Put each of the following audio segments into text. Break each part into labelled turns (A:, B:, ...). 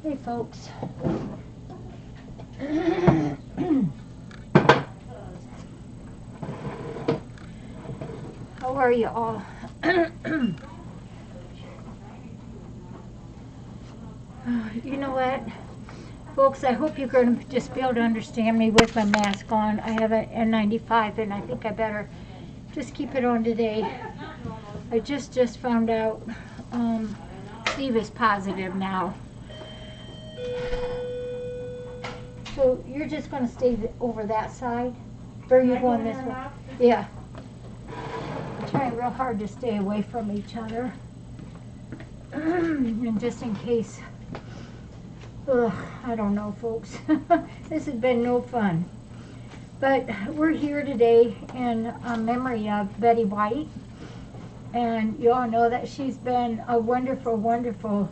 A: Hey folks. How are you all? You know what, folks, I hope you're going to just be able to understand me with my mask on. I have an N95 and I think I better just keep it on today. I just found out Steve is positive now. So you're just going to stay over that side? Or are you going this way? Yeah. I'm trying real hard to stay away from each other. And just in case. Ugh, I don't know, folks. This has been no fun. But we're here today in memory of Betty White. And you all know that she's been a wonderful, wonderful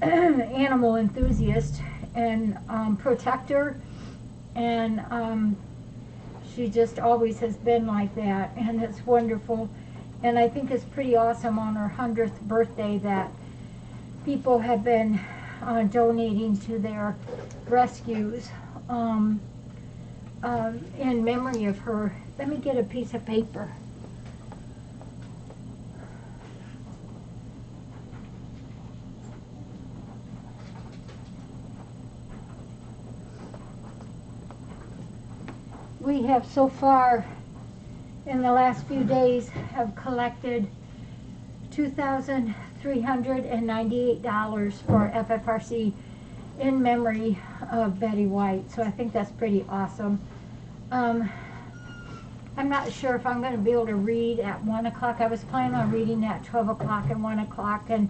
A: animal enthusiast and protector. And she just always has been like that. And it's wonderful. And I think it's pretty awesome on her 100th birthday that people have been donating to their rescues in memory of her. Let me get a piece of paper. We have so far in the last few days have collected $2,398 for FFRC in memory of Betty White. So I think that's pretty awesome. I'm not sure if I'm going to be able to read at 1 o'clock. I was planning on reading at 12 o'clock and 1 o'clock, and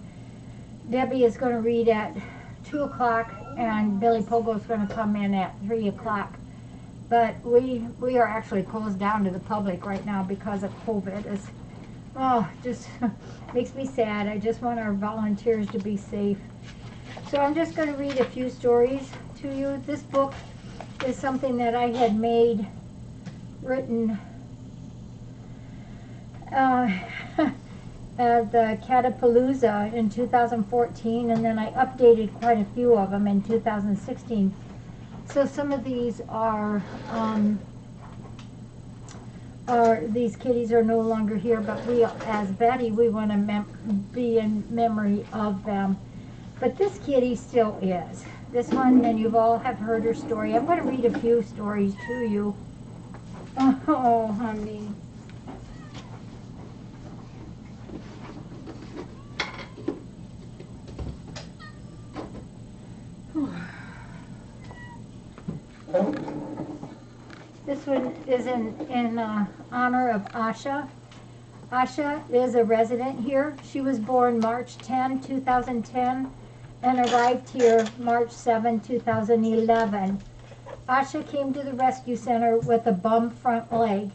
A: Debbie is going to read at 2 o'clock, and Billy Pogo is going to come in at 3 o'clock. But we are actually closed down to the public right now because of COVID. It's, oh, just makes me sad. I just want our volunteers to be safe. So I'm just going to read a few stories to you. This book is something that I had written at the Catapalooza in 2014, and then I updated quite a few of them in 2016. So some of these are these kitties are no longer here, but we, as Betty, we want to be in memory of them. But this kitty still is. This one, and you've all have heard her story. I'm going to read a few stories to you. Oh, honey. This one is in honor of Asha. Asha is a resident here. She was born March 10, 2010, and arrived here March 7, 2011. Asha came to the rescue center with a bum front leg.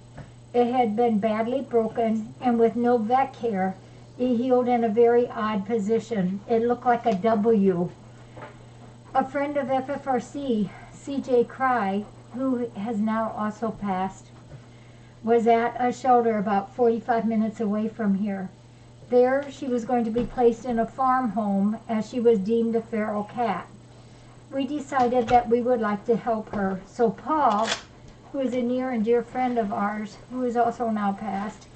A: It had been badly broken, and with no vet care, it healed in a very odd position. It looked like a W. A friend of FFRC, CJ Cry, who has now also passed, was at a shelter about 45 minutes away from here. There, she was going to be placed in a farm home as she was deemed a feral cat. We decided that we would like to help her. So Paul, who is a near and dear friend of ours, who is also now passed,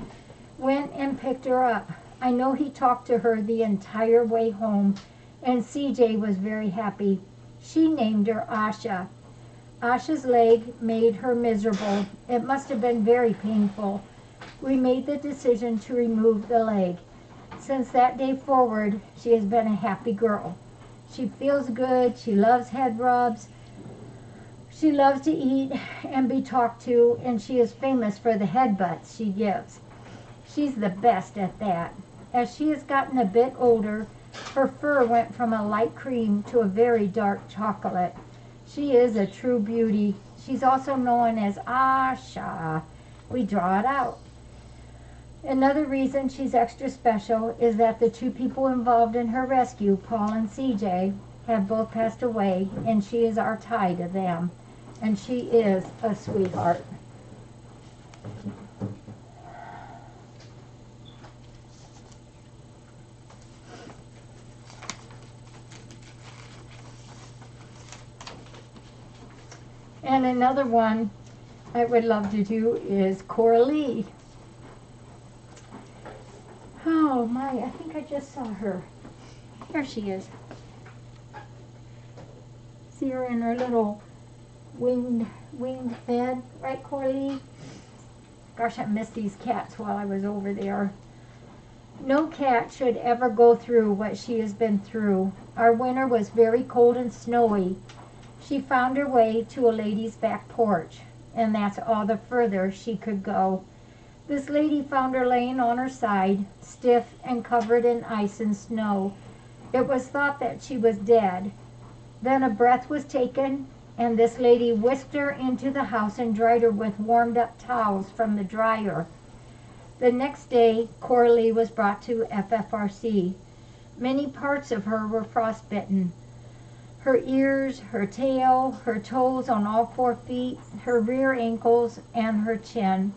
A: went and picked her up. I know he talked to her the entire way home, and CJ was very happy. She named her Asha. Asha's leg made her miserable. It must have been very painful. We made the decision to remove the leg. Since that day forward, she has been a happy girl. She feels good. She loves head rubs. She loves to eat and be talked to, and she is famous for the headbutts she gives. She's the best at that. As she has gotten a bit older, her fur went from a light cream to a very dark chocolate. She is a true beauty. She's also known as Asha. We draw it out. Another reason she's extra special is that the two people involved in her rescue, Paul and CJ, have both passed away, and she is our tie to them. And she is a sweetheart. And another one I would love to do is Coralie. Oh my, I think I just saw her. There she is. See her in her little winged bed, right, Coralie? Gosh, I missed these cats while I was over there. No cat should ever go through what she has been through. Our winter was very cold and snowy. She found her way to a lady's back porch, and that's all the further she could go. This lady found her laying on her side, stiff and covered in ice and snow. It was thought that she was dead. Then a breath was taken, and this lady whisked her into the house and dried her with warmed-up towels from the dryer. The next day, Coralie was brought to FFRC. Many parts of her were frostbitten. Her ears, her tail, her toes on all 4 feet, her rear ankles, and her chin.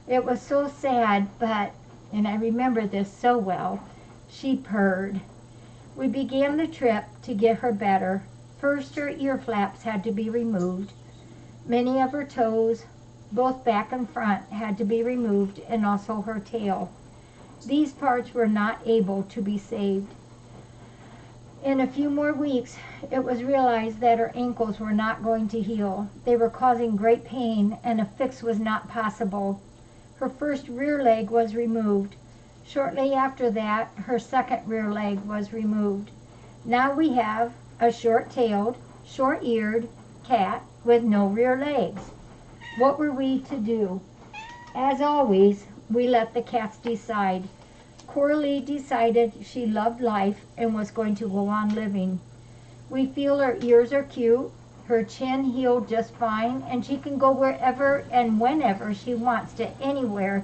A: It was so sad, but, and I remember this so well, she purred. We began the trip to get her better. First, her ear flaps had to be removed. Many of her toes, both back and front, had to be removed, and also her tail. These parts were not able to be saved. In a few more weeks, it was realized that her ankles were not going to heal. They were causing great pain, and a fix was not possible. Her first rear leg was removed. Shortly after that, her second rear leg was removed. Now we have a short-tailed, short-eared cat with no rear legs. What were we to do? As always, we let the cats decide. Coralie decided she loved life and was going to go on living. We feel her ears are cute, her chin healed just fine, and she can go wherever and whenever she wants to anywhere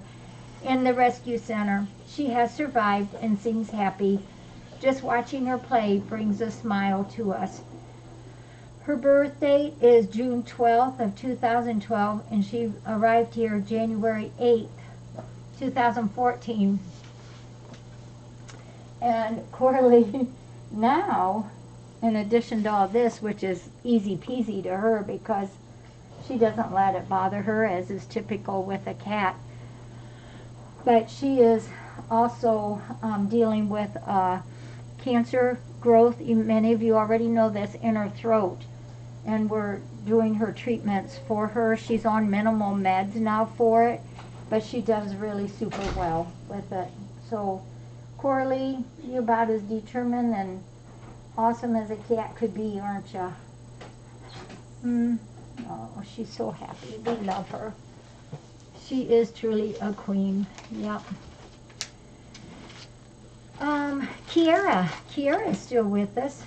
A: in the rescue center. She has survived and seems happy. Just watching her play brings a smile to us. Her birth date is June 12th of 2012, and she arrived here January 8th, 2014. And Coralie now, in addition to all this, which is easy peasy to her because she doesn't let it bother her, as is typical with a cat, but she is also dealing with cancer growth. Many of you already know this, in her throat. And we're doing her treatments for her. She's on minimal meds now for it, but she does really super well with it. So, Coralie, you're about as determined and awesome as a cat could be, aren't you? Oh, she's so happy. We love her. She is truly a queen. Yep. Kiera. Kiera is still with us.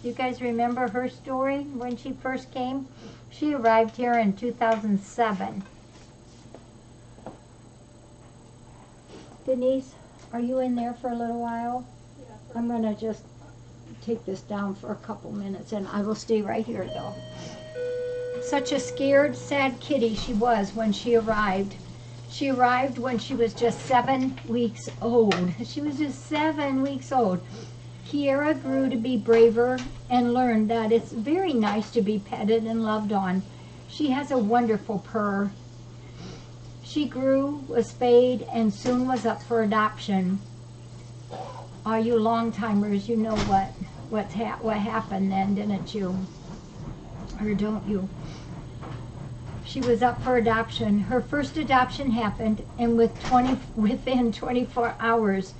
A: You guys remember her story when she first came? She arrived here in 2007. Denise, are you in there for a little while? Yeah. I'm going to just take this down for a couple minutes, and I will stay right here, though. Such a scared, sad kitty she was when she arrived. She arrived when she was just 7 weeks old. She was just 7 weeks old. Kiera grew to be braver and learned that it's very nice to be petted and loved on. She has a wonderful purr. She grew, was spayed, and soon was up for adoption. All you long-timers, you know what happened then, didn't you? Or don't you? She was up for adoption. Her first adoption happened, and within 24 hours,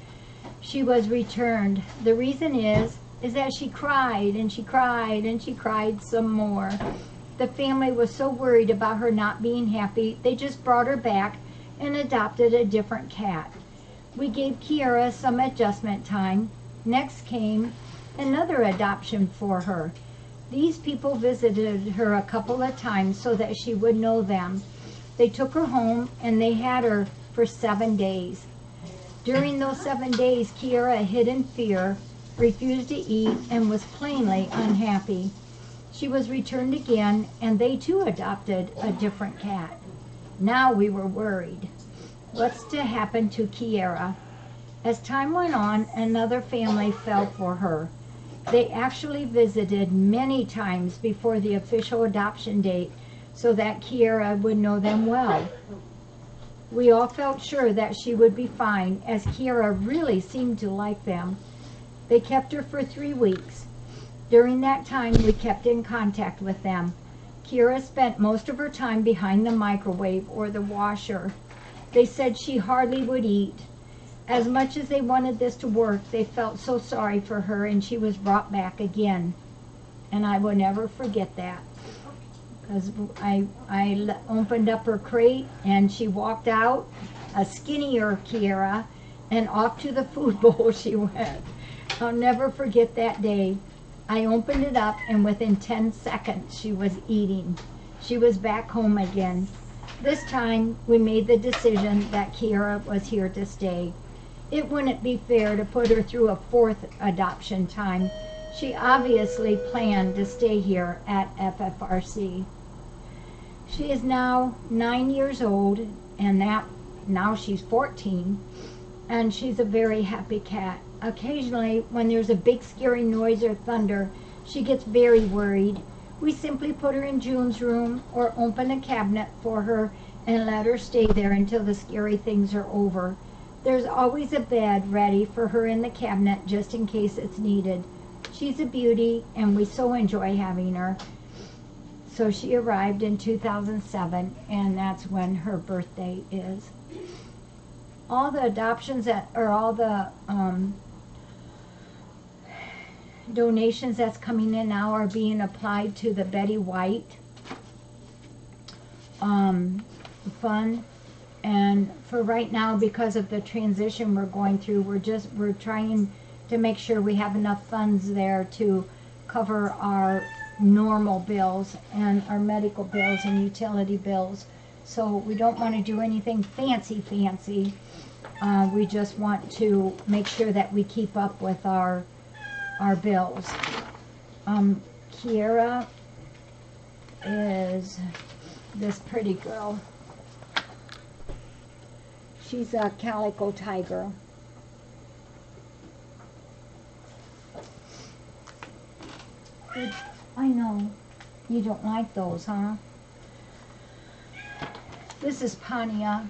A: she was returned. The reason is that she cried and she cried and she cried some more. The family was so worried about her not being happy, they just brought her back and adopted a different cat. We gave Kiera some adjustment time. Next came another adoption for her. These people visited her a couple of times so that she would know them. They took her home and they had her for 7 days. During those 7 days, Kiera hid in fear, refused to eat, and was plainly unhappy. She was returned again, and they too adopted a different cat. Now we were worried. What's to happen to Kiera? As time went on, another family fell for her. They actually visited many times before the official adoption date, so that Kiera would know them well. We all felt sure that she would be fine, as Kiera really seemed to like them. They kept her for 3 weeks. During that time, we kept in contact with them. Kiera spent most of her time behind the microwave or the washer. They said she hardly would eat. As much as they wanted this to work, they felt so sorry for her, and she was brought back again. And I will never forget that. Because I opened up her crate, and she walked out, a skinnier Kiera, and off to the food bowl she went. I'll never forget that day. I opened it up, and within 10 seconds she was eating. She was back home again. This time we made the decision that Kiera was here to stay. It wouldn't be fair to put her through a 4th adoption time. She obviously planned to stay here at FFRC. She is now 9 years old, and now she's 14, and she's a very happy cat. Occasionally, when there's a big scary noise or thunder, she gets very worried. We simply put her in June's room or open a cabinet for her and let her stay there until the scary things are over. There's always a bed ready for her in the cabinet just in case it's needed. She's a beauty, and we so enjoy having her. So she arrived in 2007, and that's when her birthday is. All the adoptions all the donations that's coming in now are being applied to the Betty White fund. And for right now, because of the transition we're going through, we're trying to make sure we have enough funds there to cover our normal bills and our medical bills and utility bills. So we don't want to do anything fancy. We just want to make sure that we keep up with our bills. Kiera is this pretty girl. She's a calico tiger. I know. You don't like those, huh? This is Pania.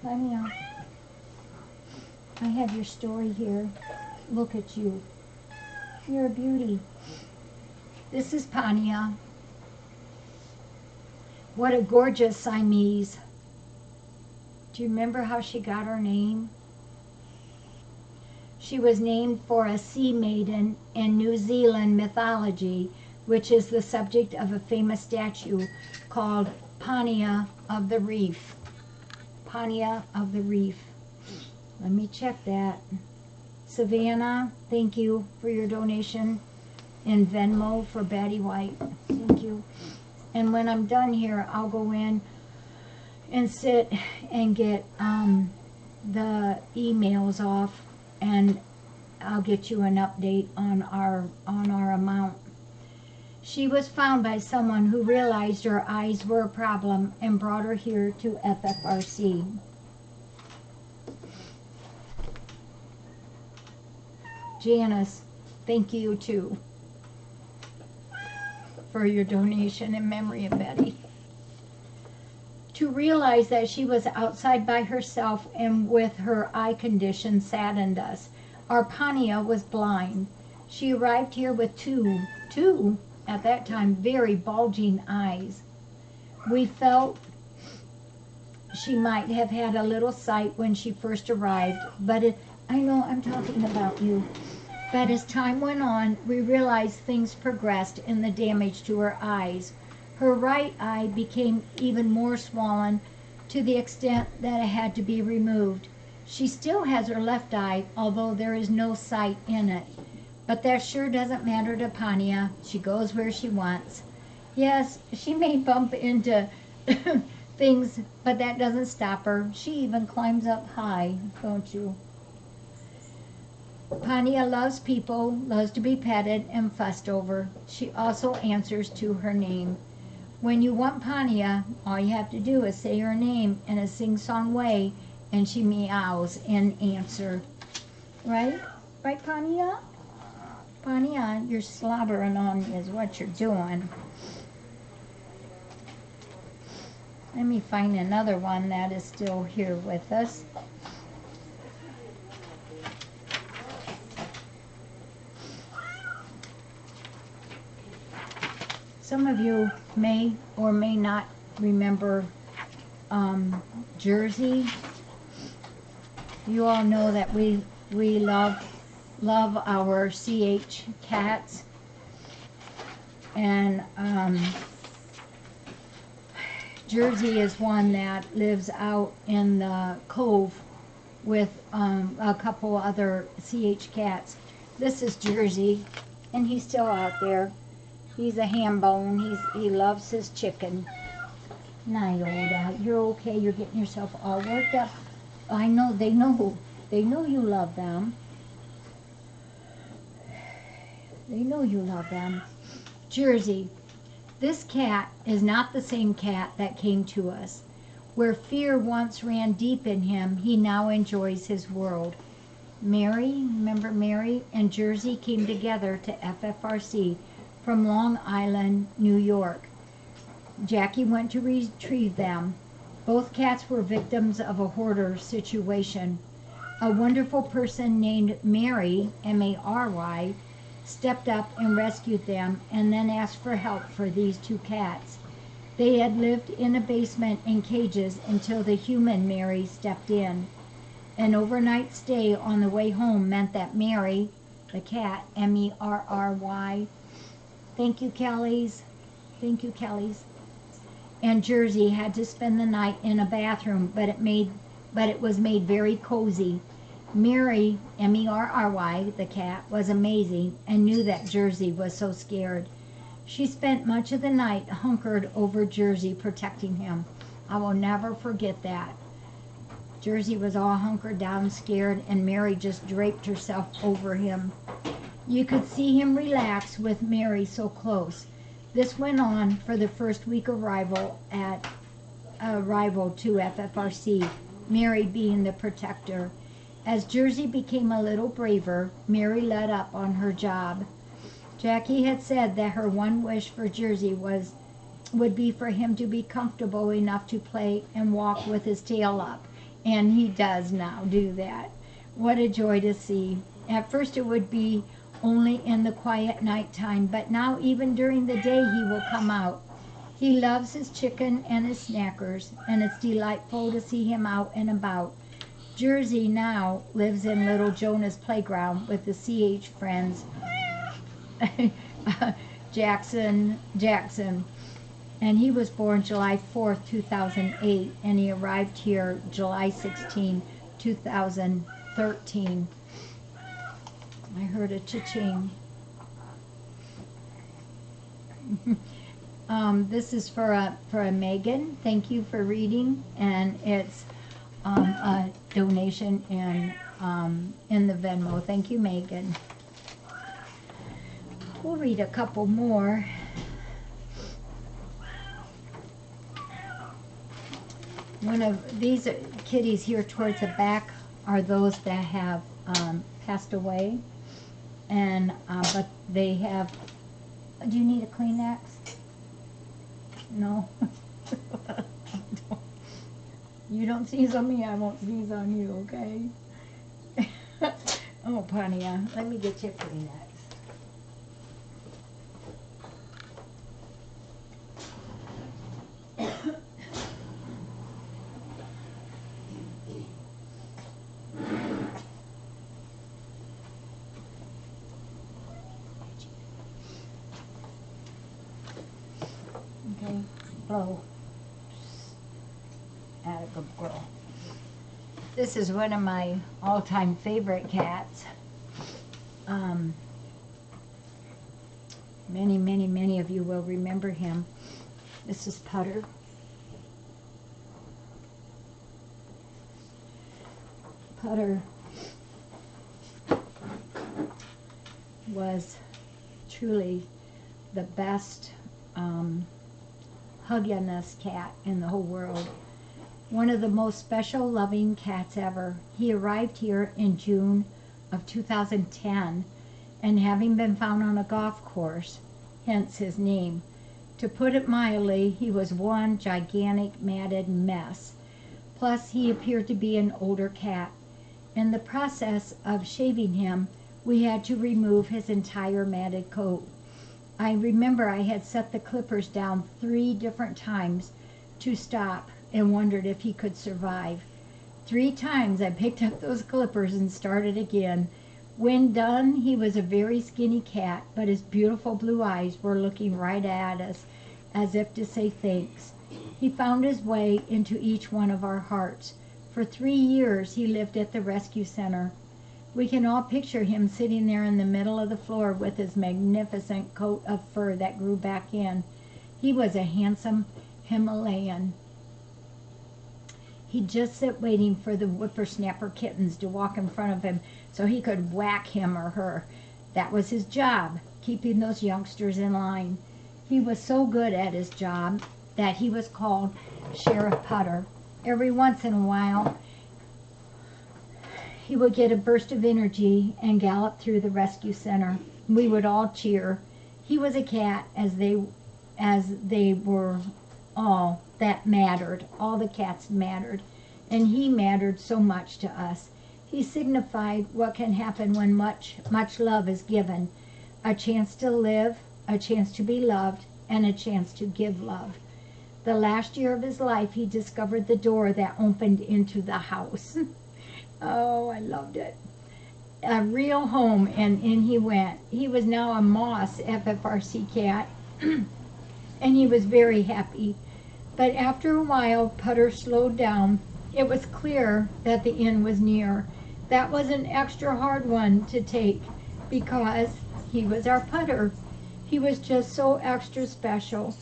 A: Pania. I have your story here. Look at you. You're a beauty. This is Pania. What a gorgeous Siamese. Do you remember how she got her name? She was named for a sea maiden in New Zealand mythology, which is the subject of a famous statue called Pania of the Reef. Pania of the Reef. Let me check that. Savannah, thank you for your donation in Venmo for Betty White. Thank you. And when I'm done here, I'll go in and sit and get the emails off, and I'll get you an update on our amount. She was found by someone who realized her eyes were a problem and brought her here to FFRC. Janice, thank you too for your donation in memory of Betty. To realize that she was outside by herself and with her eye condition saddened us. Our Pania was blind. She arrived here with two, at that time, very bulging eyes. We felt she might have had a little sight when she first arrived, but I know I'm talking about you. But as time went on, we realized things progressed in the damage to her eyes. Her right eye became even more swollen to the extent that it had to be removed. She still has her left eye, although there is no sight in it. But that sure doesn't matter to Pania. She goes where she wants. Yes, she may bump into things, but that doesn't stop her. She even climbs up high, don't you? Pania loves people, loves to be petted and fussed over. She also answers to her name. When you want Pania, all you have to do is say her name in a sing-song way, and she meows in answer. Right? Right, Pania? Pania, you're slobbering on me is what you're doing. Let me find another one that is still here with us. Some of you may or may not remember Jersey. You all know that we love our CH cats, and Jersey is one that lives out in the cove with a couple other CH cats. This is Jersey, and he's still out there. He's a ham bone. He loves his chicken. Nyoda, you're okay. You're getting yourself all worked up. I know, they know you love them. They know you love them. Jersey. This cat is not the same cat that came to us. Where fear once ran deep in him, he now enjoys his world. Mary, remember Mary, and Jersey came together to FFRC from Long Island, New York. Jackie went to retrieve them. Both cats were victims of a hoarder situation. A wonderful person named Mary, M-A-R-Y, stepped up and rescued them and then asked for help for these two cats. They had lived in a basement in cages until the human Mary stepped in. An overnight stay on the way home meant that Mary, the cat, M-E-R-R-Y, thank you, Kellys, and Jersey had to spend the night in a bathroom, but it was made very cozy. Mary, M-E-R-R-Y, the cat, was amazing and knew that Jersey was so scared. She spent much of the night hunkered over Jersey, protecting him. I will never forget that. Jersey was all hunkered down, scared, and Mary just draped herself over him. You could see him relax with Mary so close. This went on for the first week arrival to FFRC, Mary being the protector. As Jersey became a little braver, Mary let up on her job. Jackie had said that her one wish for Jersey would be for him to be comfortable enough to play and walk with his tail up, and he does now do that. What a joy to see. At first it would be only in the quiet nighttime, but now even during the day he will come out. He loves his chicken and his snackers, and it's delightful to see him out and about. Jersey now lives in little Jonah's playground with the CH friends, Jackson, and he was born July 4th, 2008, and he arrived here July 16, 2013. I heard a cha-ching. This is for a Megan. Thank you for reading, and it's a donation in the Venmo. Thank you, Megan. We'll read a couple more. One of these kitties here towards the back are those that have passed away, and but they have. Do you need a Kleenex? No. You don't sneeze on me, I won't sneeze on you, okay? Oh, Pania, let me get you a Kleenex. Okay, blow. Atta good girl. This is one of my all-time favorite cats. Many of you will remember him. This is Putter. Putter was truly the best hug-ya-ness cat in the whole world. One of the most special, loving cats ever. He arrived here in June of 2010, and having been found on a golf course, hence his name, To put it mildly, he was one gigantic matted mess. Plus, he appeared to be an older cat. In the process of shaving him, we had to remove his entire matted coat. I remember I had set the clippers down 3 different times to stop and wondered if he could survive. 3 times I picked up those clippers and started again. When done, he was a very skinny cat, but his beautiful blue eyes were looking right at us as if to say thanks. He found his way into each one of our hearts. For 3 years he lived at the rescue center. We can all picture him sitting there in the middle of the floor with his magnificent coat of fur that grew back in. He was a handsome Himalayan. He'd just sit waiting for the whippersnapper kittens to walk in front of him so he could whack him or her. That was his job, keeping those youngsters in line. He was so good at his job that he was called Sheriff Putter. Every once in a while, he would get a burst of energy and gallop through the rescue center. We would all cheer. He was a cat, as they were all that mattered. All the cats mattered, and he mattered so much to us. He signified what can happen when much love is given. A chance to live, a chance to be loved, and a chance to give love. The last year of his life, he discovered the door that opened into the house. Oh, I loved it. A real home, and in he went. He was now a Moss FFRC cat, and he was very happy. But after a while, Putter slowed down. It was clear that the end was near. That was an extra hard one to take because he was our Putter. He was just so extra special.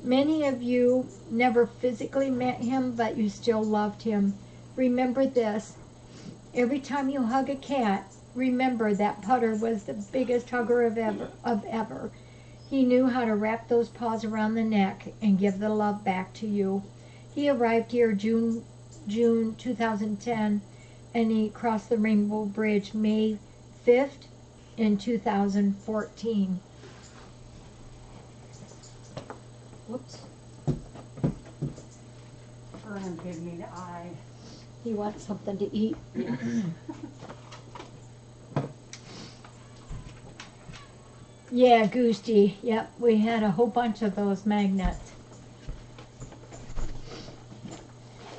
A: Many of you never physically met him, but you still loved him. Remember this. Every time you hug a cat, remember that Putter was the biggest hugger of ever. He knew how to wrap those paws around the neck and give the love back to you. He arrived here June 2010, and he crossed the Rainbow Bridge May 5th in 2014. Whoops.
B: Vernon gave me the eye.
A: He wants something to eat.
B: Yes.
A: Yeah, Goosty. Yep, we had a whole bunch of those magnets.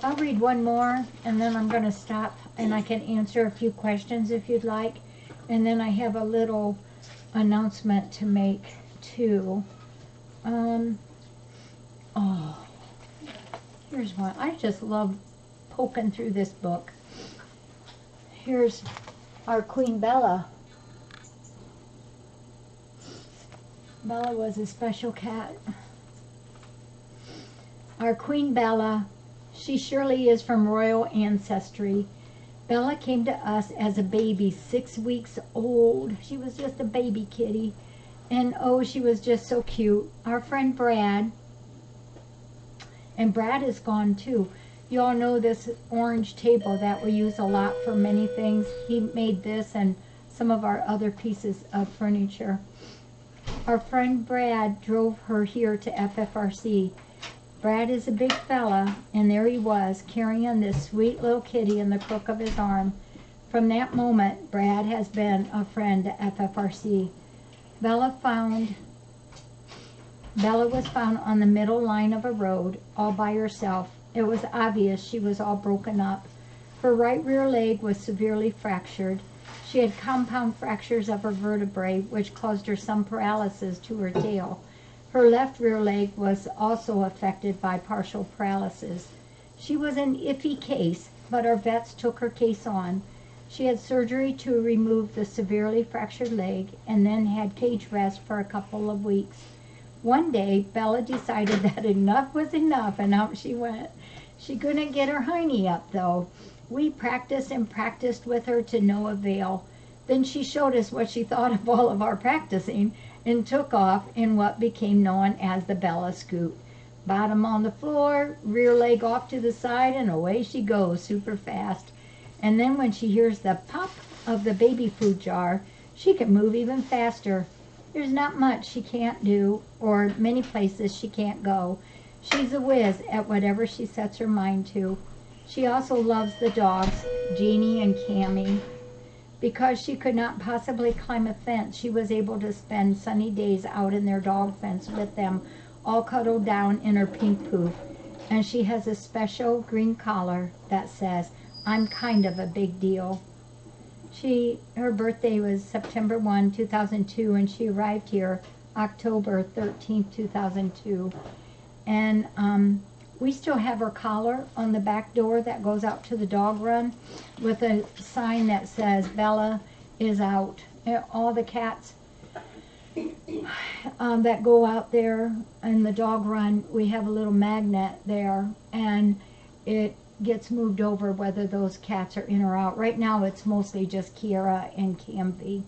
A: I'll read one more, and then I'm going to stop, and I can answer a few questions if you'd like. And then I have a little announcement to make, too. Oh, here's one. I just love poking through this book. Here's our Queen Bella. Bella was a special cat. Our Queen Bella, she surely is from royal ancestry. Bella came to us as a baby, 6 weeks old. She was just a baby kitty. And oh, she was just so cute. Our friend Brad, and Brad is gone too. You all know this orange table that we use a lot for many things. He made this and some of our other pieces of furniture. Our friend Brad drove her here to FFRC. Brad is a big fella, and there he was, carrying this sweet little kitty in the crook of his arm. From that moment, Brad has been a friend to FFRC. Bella was found on the middle line of a road, all by herself. It was obvious she was all broken up. Her right rear leg was severely fractured. She had compound fractures of her vertebrae, which caused her some paralysis to her tail. Her left rear leg was also affected by partial paralysis. She was an iffy case, but our vets took her case on. She had surgery to remove the severely fractured leg and then had cage rest for a couple of weeks. One day, Bella decided that enough was enough, and out she went. She couldn't get her hiney up, though. We practiced and practiced with her to no avail. Then she showed us what she thought of all of our practicing and took off in what became known as the Bella Scoot. Bottom on the floor, rear leg off to the side, and away she goes super fast. And then when she hears the pop of the baby food jar, she can move even faster. There's not much she can't do, or many places she can't go. She's a whiz at whatever she sets her mind to. She also loves the dogs, Jeannie and Cammy. Because she could not possibly climb a fence, she was able to spend sunny days out in their dog fence with them, all cuddled down in her pink poop. And she has a special green collar that says, "I'm kind of a big deal." Her birthday was September 1, 2002, and she arrived here October 13, 2002. And we still have her collar on the back door that goes out to the dog run with a sign that says, "Bella is out." And all the cats that go out there in the dog run, we have a little magnet there, and it gets moved over whether those cats are in or out. Right now it's mostly just Kiera and Camby.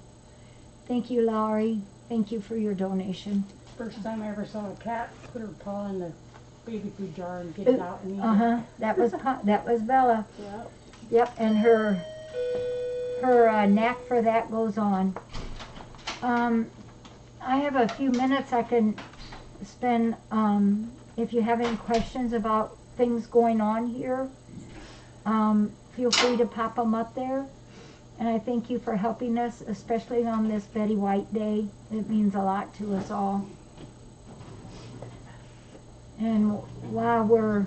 A: Thank you, Lowry. Thank you for your donation.
B: First time I ever saw a cat put her paw in the baby food jar and get it out and eat it.
A: That was Bella.
B: Yep.
A: Yep, and her knack for that goes on. I have a few minutes I can spend, if you have any questions about things going on here, feel free to pop them up there. And I thank you for helping us, especially on this Betty White Day. It means a lot to us all. And while we're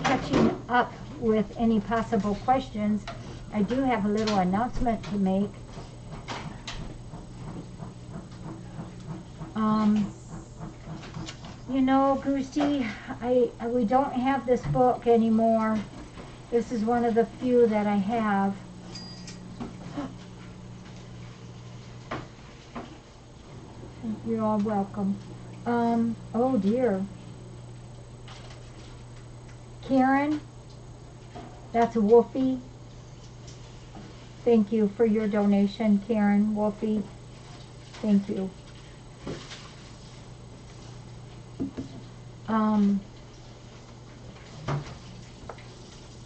A: catching up with any possible questions, I do have a little announcement to make. You know, Goosey, we don't have this book anymore. This is one of the few that I have. You're all welcome. Oh dear. Karen, that's Wolfie. Thank you for your donation, Karen, Wolfie. Thank you.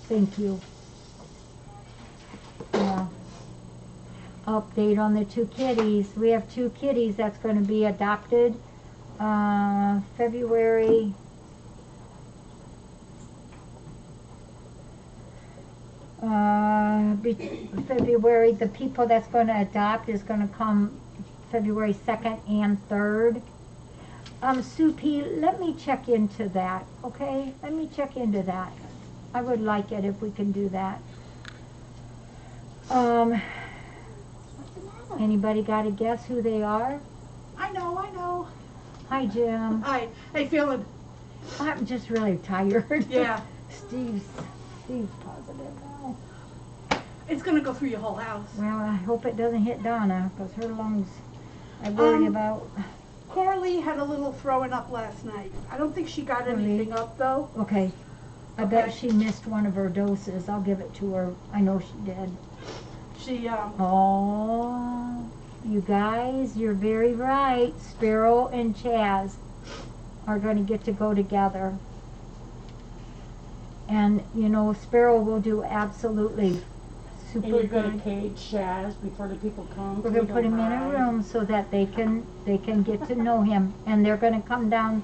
A: Thank you. Update on the two kitties. We have two kitties that's going to be adopted February February. The people that's going to adopt is going to come February 2nd and 3rd. Sue P, let me check into that, okay? Let me check into that. I would like it if we can do that. Anybody got a guess who they are?
C: I know.
A: Hi, Jim.
C: Hi. Hey, feeling?
A: I'm just really tired.
C: Yeah.
A: Steve's positive now.
C: It's gonna go through your whole house.
A: Well, I hope it doesn't hit Donna, because her lungs I worry about.
C: Coralie had a little throwing up last night. I don't think she got anything up though.
A: Okay. I bet she missed one of her doses. I'll give it to her. I know she did.
C: She
A: Oh, you guys, you're very right. Sparrow and Chaz are going to get to go together. And, you know, Sparrow will do absolutely super
B: And you're
A: good.
B: going to cage Shaz before the people come.
A: We're going to put him in a room so that they can get to know him. And they're going to come down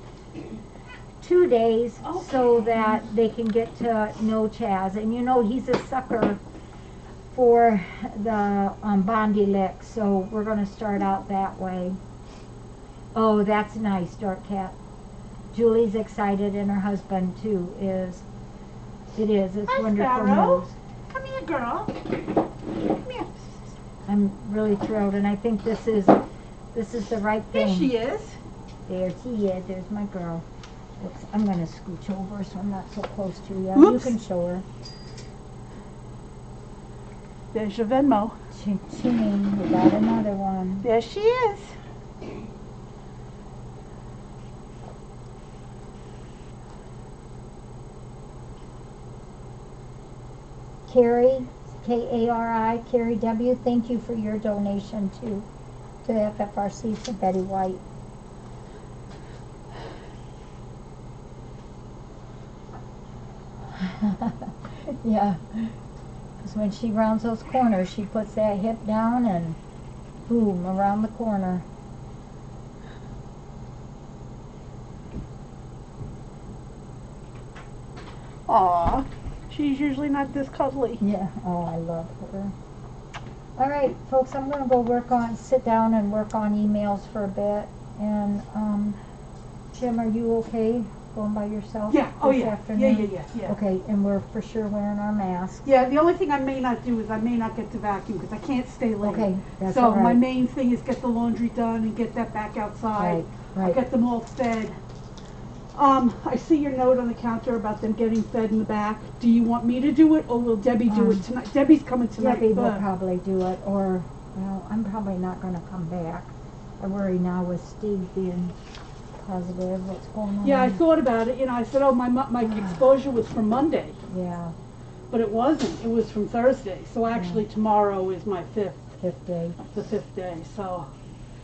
A: 2 days so that they can get to know Chaz. And you know, he's a sucker for the Bondi Lick, so we're going to start out that way. Oh, that's nice, Dark Cat. Julie's excited, and her husband too is. It is. It's
C: Hi,
A: wonderful
C: Sparrow.
A: news.
C: Come here, girl. Come here.
A: I'm really thrilled, and I think this is the right thing.
C: There she is.
A: There she is. There's my girl. Oops, I'm going to scooch over so I'm not so close to you.
C: Whoops.
A: You can show her.
C: There's your Venmo.
A: Ching-ching. We got another one.
C: There she is.
A: Carrie, K-A-R-I, Carrie W., thank you for your donation to the FFRC for Betty White. Yeah, because when she rounds those corners, she puts that hip down and boom, around the corner.
C: Aw, she's usually not this cuddly.
A: Yeah, oh, I love her. All right, folks, I'm gonna go sit down and work on emails for a bit. And, Jim, are you okay going by yourself
C: Yeah, oh
A: this
C: yeah,
A: afternoon?
C: yeah.
A: Okay, and we're for sure wearing our masks.
C: Yeah, the only thing I may not do is I may not get to vacuum because I can't stay late.
A: Okay, that's
C: so
A: all right.
C: my main thing is get the laundry done and get that back outside.
A: Right.
C: I'll get them all fed. I see your note on the counter about them getting fed in the back. Do you want me to do it or will Debbie do it tonight? Debbie's coming tonight.
A: Debbie will
C: but-
A: probably do it, or, well, I'm probably not gonna come back. I worry now with Steve being positive, what's going on.
C: Yeah, I thought about it. You know, I said, oh, my exposure was from Monday,
A: Yeah,
C: but it wasn't. It was from Thursday. So actually, tomorrow is my fifth
A: day.
C: the 5th day. So